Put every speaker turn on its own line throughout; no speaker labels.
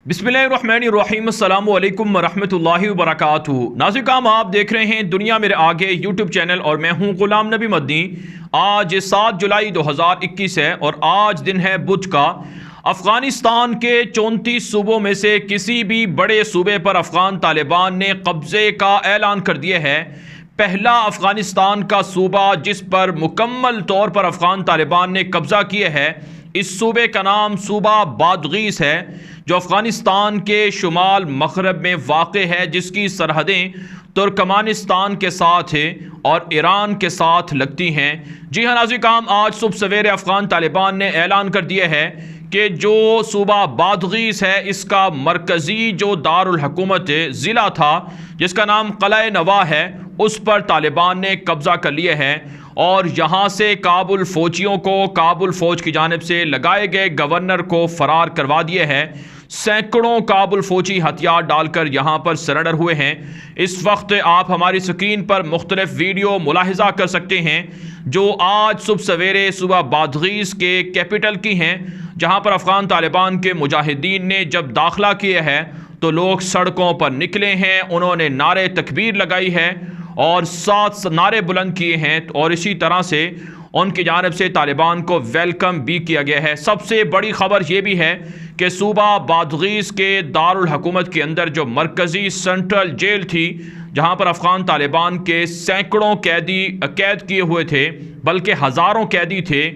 बिस्मिल्लाहिर्रहमानिर्रहीम अस्सलामु अलैकुम वरहमतुल्लाहि वबरकातुहू। नाज़रीन, आप देख रहे हैं दुनिया मेरे आगे यूट्यूब चैनल और मैं हूं गुलाम नबी मदनी। आज 7 जुलाई 2021 है और आज दिन है बुध का। अफ़गानिस्तान के 34 सूबों में से किसी भी बड़े सूबे पर अफ़गान तालिबान ने कब्ज़े का ऐलान कर दिया है। पहला अफ़गानिस्तान का सूबा जिस पर मुकम्मल तौर पर अफ़गान तालिबान ने कब्ज़ा किया है, इस सूबे का नाम सूबा बादगीस है, जो अफ़गानिस्तान के शुमाल मग़रब में वाक़ है, जिसकी सरहदें तुर्कमानिस्तान के साथ है और ईरान के साथ लगती हैं। जी हाँ नाज़रीन, आज सुबह सवेरे अफ़गान तालिबान ने ऐलान कर दिया है कि जो सूबा बादगीस है, इसका मरकज़ी जो दारुल हुकूमत ज़िला था जिसका नाम क़लअ नवा है, उस पर तालिबान ने कब्ज़ा कर लिया है और यहाँ से काबुल फ़ौजियों को काबुल फ़ौज की जानिब से लगाए गए गवर्नर को फ़रार करवा दिया है। सैकड़ों काबुल फ़ौजी हथियार डालकर यहाँ पर सरेंडर हुए हैं। इस वक्त आप हमारी स्क्रीन पर मुख्तलिफ वीडियो मुलाहिज़ा कर सकते हैं जो आज सुबह सवेरे सूबा बादगीस के कैपिटल की हैं, जहाँ पर अफ़गान तालिबान के मुजाहिदीन ने जब दाखिला किया है तो लोग सड़कों पर निकले हैं, उन्होंने नारे तकबीर लगाई है और 7 नारे बुलंद किए हैं और इसी तरह से उनकी जानिब से तालिबान को वेलकम भी किया गया है। सबसे बड़ी खबर यह भी है कि सूबा बादगीस के दारुल हुकूमत के अंदर जो मरकज़ी सेंट्रल जेल थी, जहां पर अफ़गान तालिबान के सैकड़ों कैदी कैद किए हुए थे, बल्कि हज़ारों कैदी थे,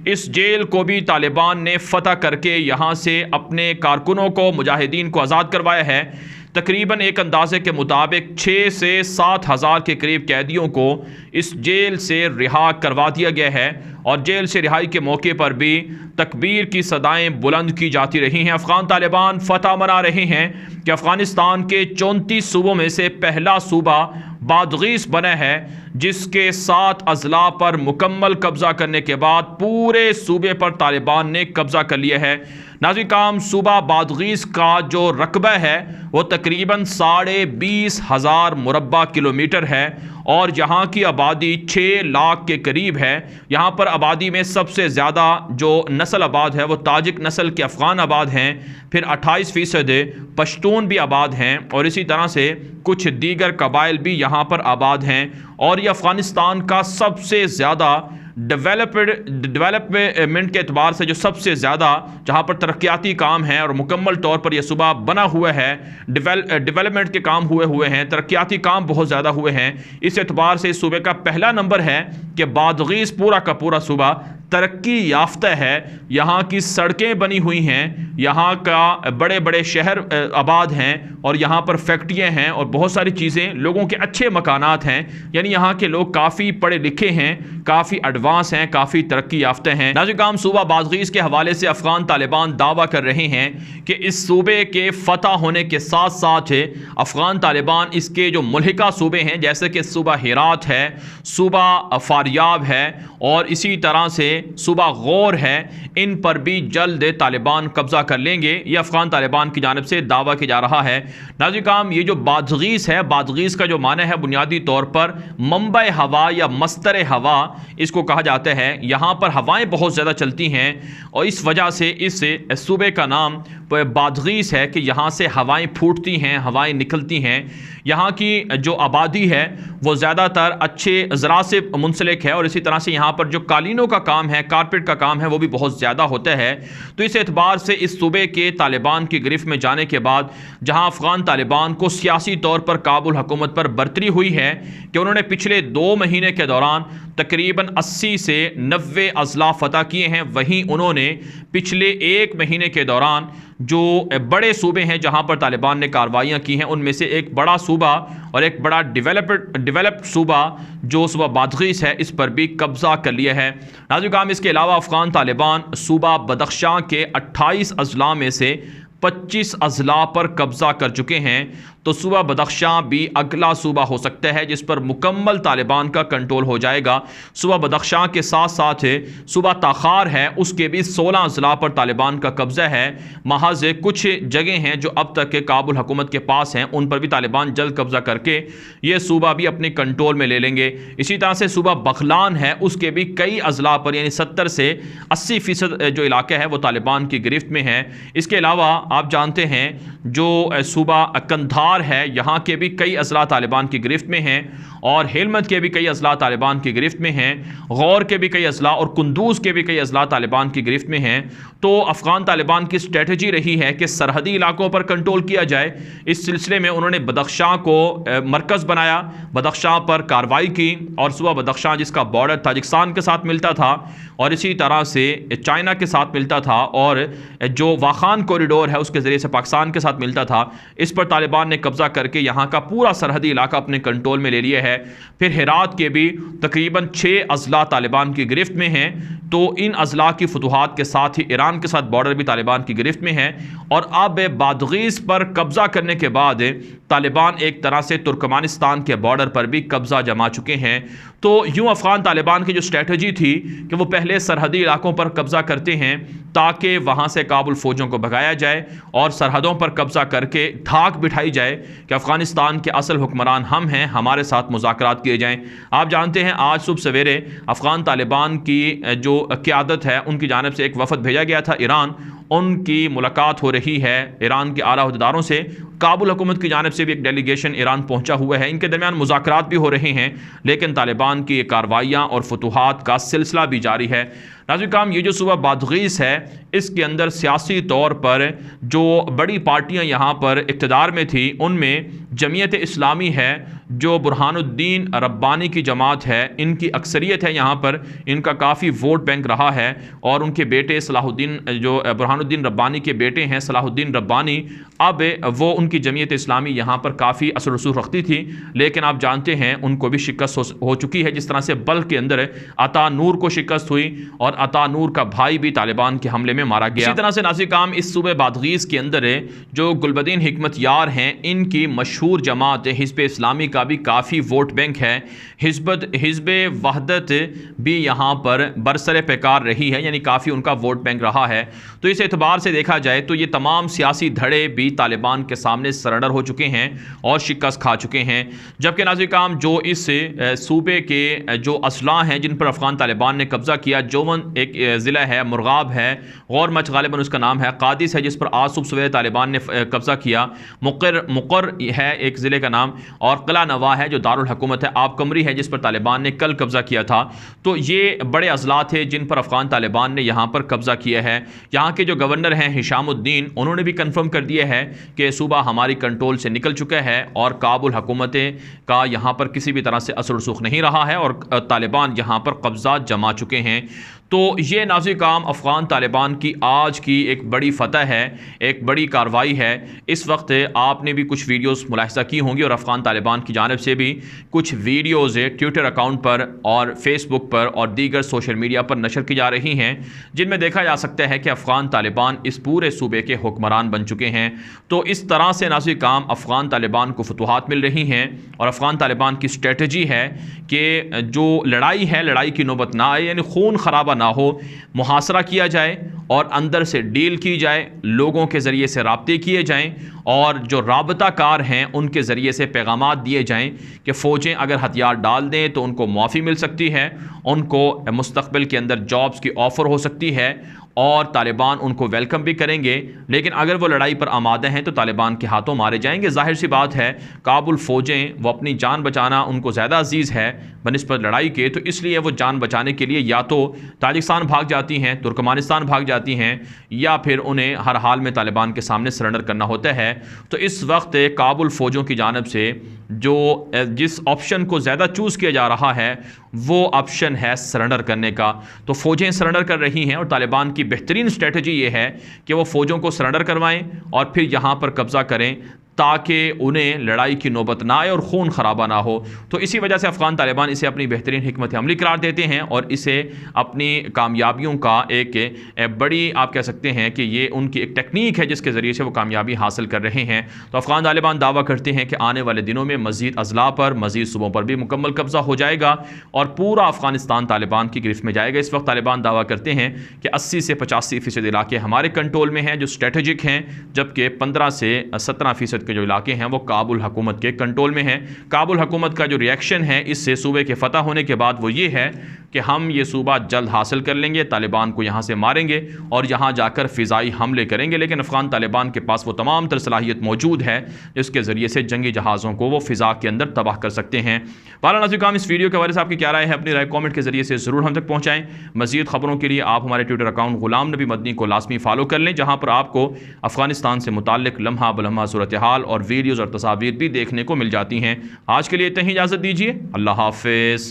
इस जेल को भी तालिबान ने फतह करके यहाँ से अपने कारकुनों को मुजाहिदीन को आज़ाद करवाया है। तकरीबन एक अंदाजे के मुताबिक 6 से 7 हज़ार के करीब कैदियों को इस जेल से रिहा करवा दिया गया है और जेल से रिहाई के मौके पर भी तकबीर की सदाएं बुलंद की जाती रही हैं। अफ़गान तालिबान फतह मना रहे हैं कि अफ़गानिस्तान के 34 सूबों में से पहला सूबा बादगीस बना है, जिसके 7 अज़ला पर मुकम्मल कब्ज़ा करने के बाद पूरे सूबे पर तालिबान ने कब्ज़ा कर लिया है। नाज़रीन, सूबा बादगीस का जो रकबा है वो तकरीबन 20,500 मुरब्बा किलोमीटर है और यहाँ की आबादी 6 लाख के करीब है। यहाँ पर आबादी में सबसे ज़्यादा जो नस्ल आबाद है वो ताजिक नस्ल के अफ़गान आबाद हैं, फिर 28% पश्तून भी आबाद हैं और इसी तरह से कुछ दीगर कबाइल भी यहाँ पर आबाद हैं। और ये अफ़गानिस्तान का सबसे ज़्यादा डेवलपमेंट के अतबार से जो सबसे ज़्यादा जहाँ पर तरक्याती काम है और मुकम्मल तौर पर यह सूबा बना हुआ है, डेवलपमेंट के काम हुए हैं, तरक्याती काम बहुत ज़्यादा हुए हैं। इस एतबार से इस सूबे का पहला नंबर है कि बादगीस पूरा का पूरा सूबा तरक्की याफ्ता है। यहाँ की सड़कें बनी हुई हैं, यहाँ का बड़े बड़े शहर आबाद हैं और यहाँ पर फैक्ट्रियाँ हैं और बहुत सारी चीज़ें, लोगों के अच्छे मकानात हैं। यानी यहाँ के लोग काफ़ी पढ़े लिखे हैं, काफ़ी एडवांस हैं, काफ़ी तरक्की याफ्ता हैं। नाज़रीन, सूबा बादगीस के हवाले से अफ़गान तालिबान दावा कर रहे हैं कि इस सूबे के फ़तह होने के साथ साथ अफ़गान तालिबान इसके जो मुल्हिका सूबे हैं, जैसे कि सूबा हेरात है, सूबा फारियाब है और इसी तरह से सूबा गौर है, इन पर भी जल्द तालिबान कब्ज़ा कर लेंगे। ये अफ़गान तालिबान की जानिब से दावा किया जा रहा है। नाज़रीन, ये जो बादगीस है, बादगीस का जो माना है बुनियादी तौर पर मंबई हवा या मस्तर हवा इसको कहा जाता है। यहाँ पर हवाएं बहुत ज़्यादा चलती हैं और इस वजह से इस सूबे का नाम बादगीस है कि यहाँ से हवाएं फूटती हैं, हवाएं निकलती हैं। यहाँ की जो आबादी है वो ज़्यादातर अच्छे ज़राअत से मुंसलिक है और इसी तरह से यहाँ पर जो कालीनों का काम है, कारपेट का काम है, वो भी बहुत ज़्यादा होता है। तो इस एतबार से इस सूबे के तालिबान की गिरफ्त में जाने के बाद, जहाँ अफ़गान तालिबान को सियासी तौर पर काबुल हुकूमत पर बरतरी हुई है कि उन्होंने पिछले 2 महीने के दौरान तकरीबन 80 से 90 अज़ला फ़तह किए हैं, वहीं उन्होंने पिछले 1 महीने के दौरान जो बड़े सूबे हैं जहां पर तालिबान ने कार्रवाइयां की हैं, उनमें से एक बड़ा सूबा और एक बड़ा डेवलप्ड सूबा जो सूबा बादगीस है, इस पर भी कब्ज़ा कर लिया है। नाज़रीन, इसके अलावा अफ़गान तालिबान सूबा बदख्शां के 28 अज़ला में से 25 अज़ला पर कब्ज़ा कर चुके हैं। तो सूबा बदख्शां भी अगला सूबा हो सकता है जिस पर मुकम्मल तालिबान का कंट्रोल हो जाएगा। सूबा बदख्शां के साथ साथ सूबा ताखार है, उसके भी 16 अज़ला पर तालिबान का कब्ज़ा है। महज कुछ जगह हैं जो अब तक के काबुल हुकूमत के पास हैं, उन पर भी तालिबान जल्द कब्ज़ा करके ये सूबा भी अपने कंट्रोल में ले लेंगे। इसी तरह से सूबा बखलान है, उसके भी कई अज़ला पर यानी 70 से 80% जो इलाका है वो तालिबान की गिरफ्त में है। इसके अलावा आप जानते हैं जो सूबा कंधार है, यहाँ के भी कई अजला तालिबान की गिरफ्त में हैं और हेलमंद के भी कई अजला तालिबान की गिरफ्त में हैं, गौर के भी कई अजला और कुंदूज के भी कई अजला तालिबान की गिरफ्त में हैं। तो अफ़गान तालिबान की स्ट्रेटजी रही है कि सरहदी इलाकों पर कंट्रोल किया जाए। इस सिलसिले में उन्होंने बदख्शां को मरकज़ बनाया, बदख्शां पर कार्रवाई की और सुबह बदख्शां जिसका बॉर्डर ताजिकिस्तान के साथ मिलता था और इसी तरह से चाइना के साथ मिलता था और जो वाखान कॉरिडोर है उसके ज़रिए से पाकिस्तान के साथ मिलता था, इस पर तालिबान ने कब्ज़ा करके यहाँ का पूरा सरहदी इलाका अपने कंट्रोल में ले लिया है। फिर हेरात के भी तकरीबन 6 अजला तालिबान की गिरफ्त में हैं। तो इन अजला की फतूहात के साथ ही ईरान के साथ बॉर्डर भी तालिबान की गिरफ्त में है और अब बादगीस पर कब्ज़ा करने के बाद तालिबान एक तरह से तुर्कमानिस्तान के बॉर्डर पर भी कब्ज़ा जमा चुके हैं। तो यूँ अफ़गान तालिबान की जो स्ट्रेटजी थी कि वो पहले सरहदी इलाकों पर कब्ज़ा करते हैं ताकि वहाँ से काबुल फ़ौजों को भगाया जाए और सरहदों पर कब्ज़ा करके धाक बिठाई जाए कि अफ़गानिस्तान के असल हुक्मरान हम हैं, हमारे साथ मुज़ाकरात किए जाएँ। आप जानते हैं आज सुबह सवेरे अफ़गान तालिबान की जो क़यादत है उनकी जानिब से एक वफ़द भेजा गया था ईरान, उनकी मुलाकात हो रही है ईरान के आला अहदेदारों से। काबुल हुकूमत की जानिब से भी एक डेलीगेशन ईरान पहुंचा हुआ है, इनके दरमियान मुज़ाकरात भी हो रहे हैं, लेकिन तालिबान की कार्रवाइयाँ और फतूहात का सिलसिला भी जारी है। नाज़रीन काम, ये जो सुबह बादगीस है इसके अंदर सियासी तौर पर जो बड़ी पार्टियां यहाँ पर इक़्तिदार में थी उनमें जमीयत इस्लामी है, जो बुरहानुद्दीन रब्बानी की जमात है, इनकी अक्सरियत है यहाँ पर, इनका काफ़ी वोट बैंक रहा है और उनके बेटे सलाहुद्दीन, जो बुरहानुद्दीन रब्बानी के बेटे हैं सलाहुद्दीन रब्बानी, अब वो उनकी जमीयत इस्लामी यहाँ पर काफ़ी असर रसूख रखती थी, लेकिन आप जानते हैं उनको भी शिकस्त हो चुकी है। जिस तरह से बल्ख के अंदर अता नूर को शिकस्त हुई और अता नूर का भाई भी तालिबान के हमले में मारा गया। इसी तरह से नाज़रीन काम, इस सूबे बादगीस के अंदर जो गुलबदीन हिकमत यार हैं इनकी मशहूर जमात हिज़्ब इस्लामी का भी काफ़ी वोट बैंक है। हिज़्ब वहदत भी यहाँ पर बरसरे पैकार रही है, यानी काफ़ी उनका वोट बैंक रहा है। तो इस एतबार से देखा जाए तो ये तमाम सियासी धड़े भी तालिबान के सामने सरेंडर हो चुके हैं और शिकस्त खा चुके हैं। जबकि नाज़रीन काम, जो इस सूबे के जो असला हैं जिन पर अफ़गान तालिबान ने कब्ज़ा किया, जोवन एक ज़िला है, मुरगाब है, गौर मच गालिबन उसका नाम है, कादिस है जिस पर आज सुबह सवेरे तालिबान ने कब्ज़ा किया, मुकर है एक ज़िले का नाम, और किला नवा है जो दारुल हुकूमत है, आप कमरी है जिस पर तालिबान ने कल कब्ज़ा किया था। तो ये बड़े अजला थे जिन पर अफ़गान तालिबान ने यहाँ पर कब्ज़ा किया है। यहाँ के जो गवर्नर हैं हिशामुद्दीन, उन्होंने भी कन्फर्म कर दिया है कि सूबा हमारी कंट्रोल से निकल चुका है और काबुल हुकूमत का यहाँ पर किसी भी तरह से असर रसूख नहीं रहा है और तालिबान यहाँ पर कब्ज़ा जमा चुके हैं। तो ये नाज़रीन काम अफ़गान तालिबान की आज की एक बड़ी फ़तह है, एक बड़ी कार्रवाई है। इस वक्त आपने भी कुछ वीडियोस मुलाहिज़ा की होंगी और अफ़गान तालिबान की जानिब से भी कुछ वीडियोज़ ट्विटर अकाउंट पर और फेसबुक पर और दीगर सोशल मीडिया पर नशर की जा रही हैं, जिनमें देखा जा सकता है कि अफ़गान तालिबान इस पूरे सूबे के हुक्मरान बन चुके हैं। तो इस तरह से नाज़रीन काम अफ़गान तालिबान को फतूहात मिल रही हैं और अफ़गान तालिबान की स्ट्रेटजी है कि जो लड़ाई है, लड़ाई की नौबत ना आए, यानी खून खराबा ना हो, मुहासरा किया जाए और अंदर से डील की जाए, लोगों के ज़रिए से राब्ते किए जाएं और जो राबताकार हैं उनके ज़रिए से पैगामात दिए जाएं कि फ़ौजें अगर हथियार डाल दें तो उनको माफ़ी मिल सकती है, उनको मुस्तक़बिल के अंदर जॉब्स की ऑफ़र हो सकती है और तालिबान उनको वेलकम भी करेंगे। लेकिन अगर वो लड़ाई पर आमादे हैं तो तालिबान के हाथों मारे जाएंगे। जाहिर सी बात है, काबुल फ़ौजें वो अपनी जान बचाना उनको ज़्यादा अजीज़ है बनिस्बत लड़ाई के, तो इसलिए वो जान बचाने के लिए या तो ताजिकिस्तान भाग जाती हैं, तुर्कमानिस्तान भाग जाती हैं, या फिर उन्हें हर हाल में तालिबान के सामने सरेंडर करना होता है। तो इस वक्त काबुल फ़ौजों की जानिब से जो जिस ऑप्शन को ज़्यादा चूज़ किया जा रहा है वो ऑप्शन है सरेंडर करने का। तो फ़ौजें सरेंडर कर रही हैं और तालिबान की बेहतरीन स्ट्रेटजी ये है कि वो फ़ौजों को सरेंडर करवाएं और फिर यहाँ पर कब्ज़ा करें ताकि उन्हें लड़ाई की नौबत ना आए और खून खराबा ना हो। तो इसी वजह से अफ़गान तालिबान इसे अपनी बेहतरीन हिकमत अमली करार देते हैं और इसे अपनी कामयाबियों का एक बड़ी, आप कह सकते हैं कि ये उनकी एक टेक्निक है जिसके ज़रिए से वो कामयाबी हासिल कर रहे हैं। तो अफ़गान तालिबान दावा करते हैं कि आने वाले दिनों में मज़ीद अजला पर, मज़ीद सूबों पर भी मुकम्मल कब्ज़ा हो जाएगा और पूरा अफ़गानिस्तान तालिबान की गिरफ्त में जाएगा। इस वक्त तालिबान दावा करते हैं कि 80 से 85% इलाके हमारे कंट्रोल में हैं जो स्ट्रेटजिक हैं, जबकि 15 से 17% के जो इलाके हैं वो काबुल हुकूमत के कंट्रोल में हैं। काबुल हुकूमत का जो रिएक्शन है इससे सूबे के फतह होने के बाद वो ये है कि हम ये सूबा जल्द हासिल कर लेंगे, तालिबान को यहाँ से मारेंगे और यहाँ जाकर फ़िज़ाई हमले करेंगे। लेकिन अफ़गान तालिबान के पास वो तमाम तर सलाहियत मौजूद है जिसके ज़रिए से जंगी जहाज़ों को वो फ़िज़ा के अंदर तबाह कर सकते हैं। बहरहाल नाज़रीन, इस वीडियो के बारे में आपकी क्या राय है, अपनी राय कॉमेंट के ज़रिए से ज़रूर हम तक पहुँचाएँ। मज़ीद ख़बरों के लिए आप हमारे ट्विटर अकाउंट ग़ुलाम नबी मदनी को लाजमी फॉलो कर लें, जहाँ पर आपको अफ़गानिस्तान से मुताल्लिक़ लम्हा बलम्हा सूरत हाल और वीडियोज़ और तस्वीर भी देखने को मिल जाती हैं। आज के लिए इतना ही, इजाज़त दीजिए। अल्लाह हाफ़िज़।